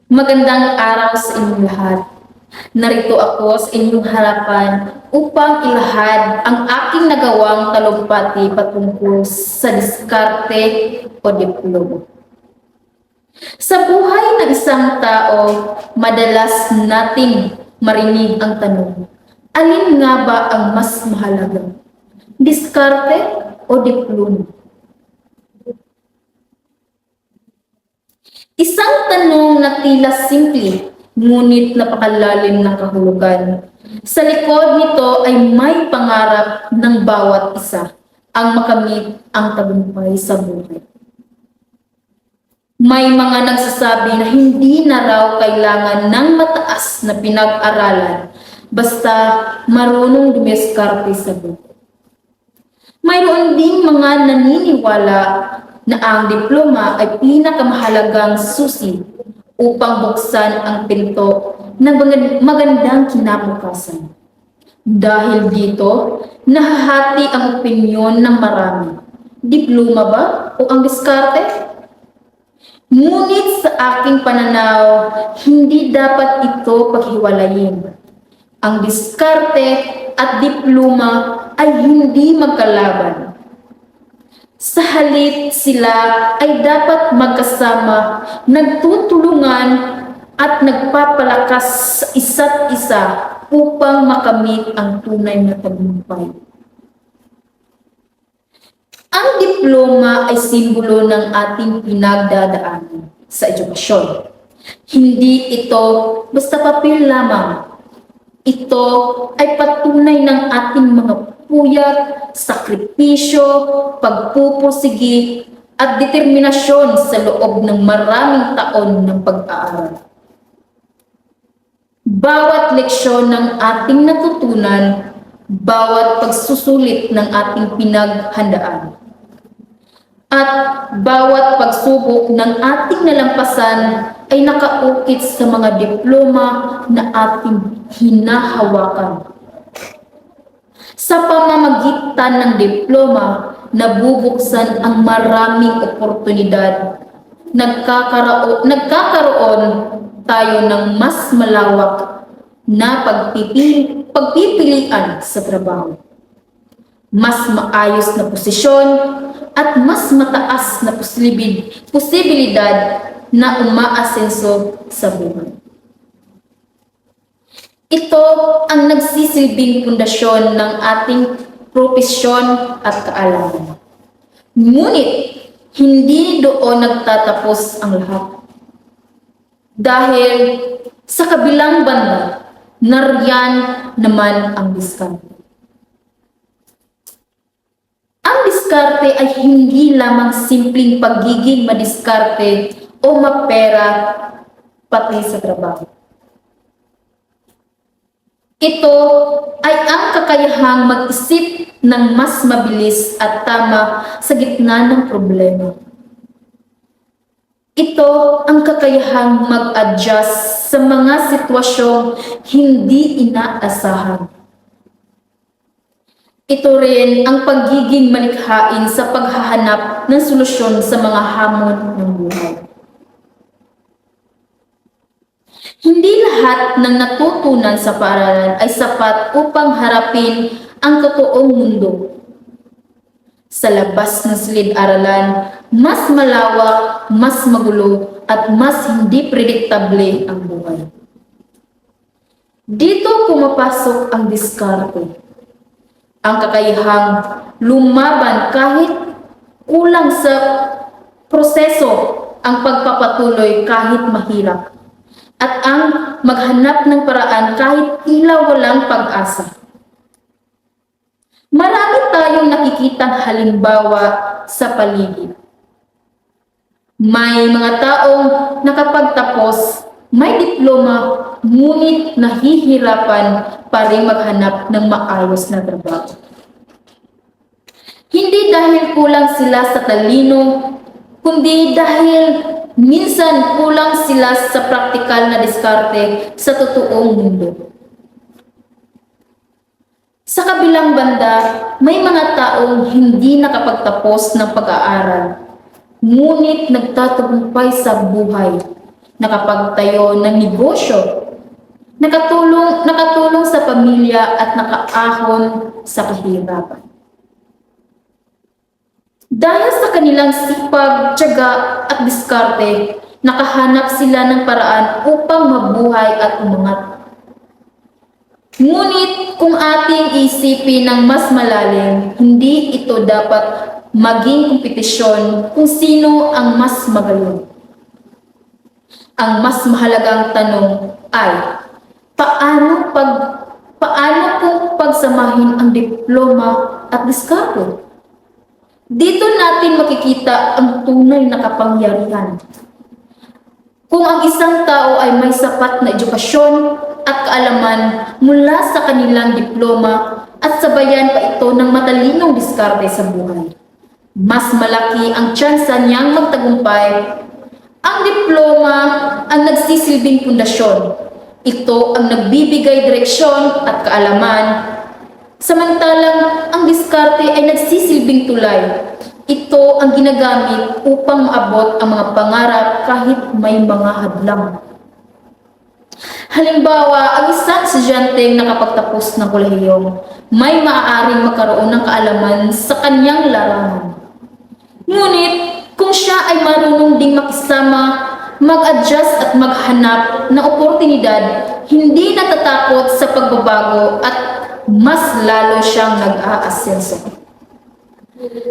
Magandang araw sa inyong lahat. Narito ako sa inyong harapan upang ilahad ang aking nagawang talumpati patungkol sa diskarte o diploma. Sa buhay ng isang tao, madalas nating marinig ang tanong, alin nga ba ang mas mahalaga? Diskarte o diploma? Isang tanong na tila simple, ngunit napakalalim ng kahulugan. Sa likod nito ay may pangarap ng bawat isa, ang makamit ang tagumpay sa buhay. May mga nagsasabi na hindi na raw kailangan ng mataas na pinag-aralan, basta marunong dumiskarte sa buhay. Mayroon ding mga naniniwala na ang diploma ay pinakamahalagang susi upang buksan ang pinto ng magandang kinabukasan. Dahil dito, nahahati ang opinyon ng marami. Diploma ba o ang diskarte? Ngunit sa aking pananaw, hindi dapat ito paghiwalayin. Ang diskarte at diploma ay hindi magkalaban. Sa halip sila ay dapat magkasama, nagtutulungan at nagpapalakas sa isa't isa upang makamit ang tunay na tagumpay. Ang diploma ay simbolo ng ating pinagdadaanan sa edukasyon. Hindi ito basta papel lamang. Ito ay patunay ng ating mga puyat, sakripisyo, pagpupursigi, at determinasyon sa loob ng maraming taon ng pag-aaral. Bawat leksyon ng ating natutunan, bawat pagsusulit ng ating pinaghandaan, at bawat pagsubok ng ating nalampasan ay nakaukit sa mga diploma na ating hinahawakan. Sa pamamagitan ng diploma, nabubuksan ang maraming oportunidad. Nagkakaroon tayo ng mas malawak na pagpipilian sa trabaho. Mas maayos na posisyon at mas mataas na posibilidad na umaasenso sa buhay. Ito ang nagsisilbing pundasyon ng ating propesyon at kaalaman. Ngunit, hindi doon nagtatapos ang lahat. Dahil sa kabilang banda, nariyan naman ang diskarte. Ang diskarte ay hindi lamang simpleng pagiging madiskarte o mapera pati sa trabaho. Ito ay ang kakayahang mag-isip ng mas mabilis at tama sa gitna ng problema. Ito ang kakayahang mag-adjust sa mga sitwasyong hindi inaasahan. Ito rin ang pagiging malikhain sa paghahanap ng solusyon sa mga hamon ng buhay. Hindi lahat ng natutunan sa paaralan ay sapat upang harapin ang totoong mundo. Sa labas ng silid-aralan, mas malawak, mas magulo, at mas hindi prediktable ang buhay. Dito pumapasok ang diskarte. Ang kakayahang lumaban kahit kulang sa proseso, ang pagpapatuloy kahit mahirap, at ang maghanap ng paraan kahit tila walang pag-asa. Marami tayong nakikitang halimbawa sa paligid. May mga taong nakapagtapos, may diploma, ngunit nahihirapan pa rin maghanap ng maayos na trabaho. Hindi dahil kulang sila sa talino, kundi dahil minsan kulang sila sa praktikal na diskarte sa totoong mundo. Sa kabilang banda, may mga taong hindi nakapagtapos ng pag-aaral, ngunit nagtatagumpay sa buhay nakapagtayo ng negosyo, nakatulong sa pamilya at nakaahon sa kahirapan. Dahil sa kanilang sipag, tiyaga at diskarte, nakahanap sila ng paraan upang mabuhay at umangat. Ngunit kung ating isipin ng mas malalim, hindi ito dapat maging kompetisyon kung sino ang mas magaling. Ang mas mahalagang tanong ay, paano kung pagsamahin ang diploma at diskarte? Dito natin makikita ang tunay na kapangyarihan. Kung ang isang tao ay may sapat na edukasyon at kaalaman mula sa kanilang diploma at sabayan pa ito ng matalinong diskarte sa buhay, mas malaki ang tsansa niyang magtagumpay. Ang diploma ang nagsisilbing pundasyon. Ito ang nagbibigay direksyon at kaalaman. Samantalang ang diskarte ay nagsisilbing tulay. Ito ang ginagamit upang maabot ang mga pangarap kahit may mga hadlang. Halimbawa, ang isang estudyanteng nakapagtapos ng kolehiyo, may maaaring magkaroon ng kaalaman sa kanyang larangan. Ngunit, kung siya ay marunong ding makisama, mag-adjust at maghanap ng oportunidad, hindi natatakot sa pagbabago at mas lalo siyang nag-aasenso.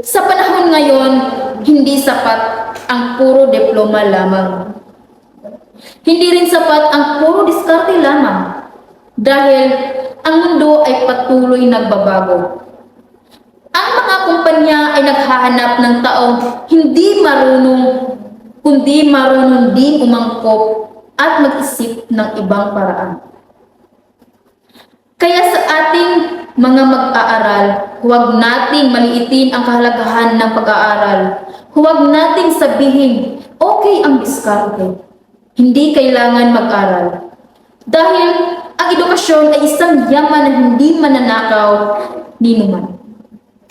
Sa panahon ngayon, hindi sapat ang puro diploma lamang. Hindi rin sapat ang puro diskarte lamang dahil ang mundo ay patuloy nagbabago. Ang mga kumpanya ay naghahanap ng taong hindi marunong kundi marunong ding umangkop at mag-isip ng ibang paraan. Kaya sa ating mga mag-aaral, huwag nating maliitin ang kahalagahan ng pag-aaral. Huwag nating sabihin, okay ang diskarte. Hindi kailangan mag-aral. Dahil ang edukasyon ay isang yaman na hindi mananakaw ni numan.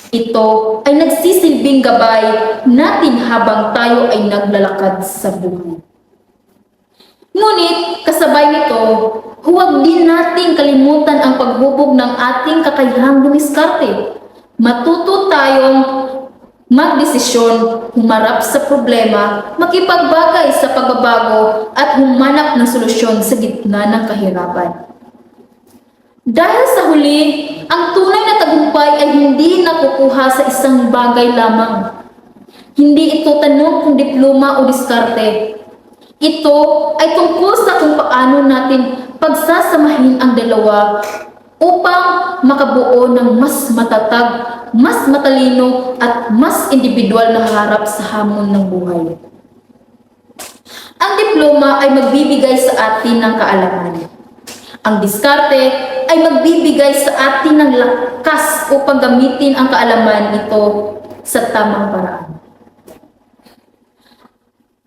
Ito ay nagsisilbing gabay natin habang tayo ay naglalakad sa buhay. Ngunit kasabay nito, huwag din nating kalimutan ang paghubog ng ating kakayahang dumiskarte. Matuto tayong magdesisyon, humarap sa problema, makipagbagay sa pagbabago at humanap ng solusyon sa gitna ng kahirapan. Dahil sa huli, ang tunay na tagumpay ay hindi nakukuha sa isang bagay lamang. Hindi ito tanong kung diploma o diskarte. Ito ay tungkol sa kung paano natin pagsasamahin ang dalawa upang makabuo ng mas matatag, mas matalino at mas individual na harap sa hamon ng buhay. Ang diploma ay magbibigay sa atin ng kaalaman. Ang diskarte ay magbibigay sa atin ng lakas upang gamitin ang kaalaman ito sa tamang paraan.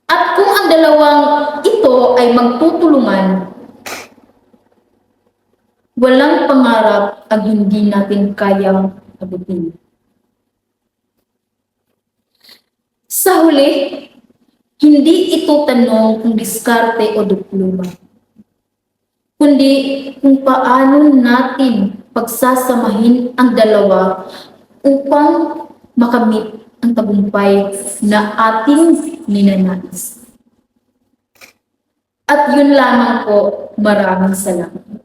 At kung ang dalawang ito ay magtutulungan, walang pangarap ang hindi natin kayang abutin. Sa huli, hindi ito tanong kung diskarte o diploma, kundi kung paano natin pagsasamahin ang dalawa upang makamit ang tagumpay na ating ninanais. At yun lamang po, maraming salamat.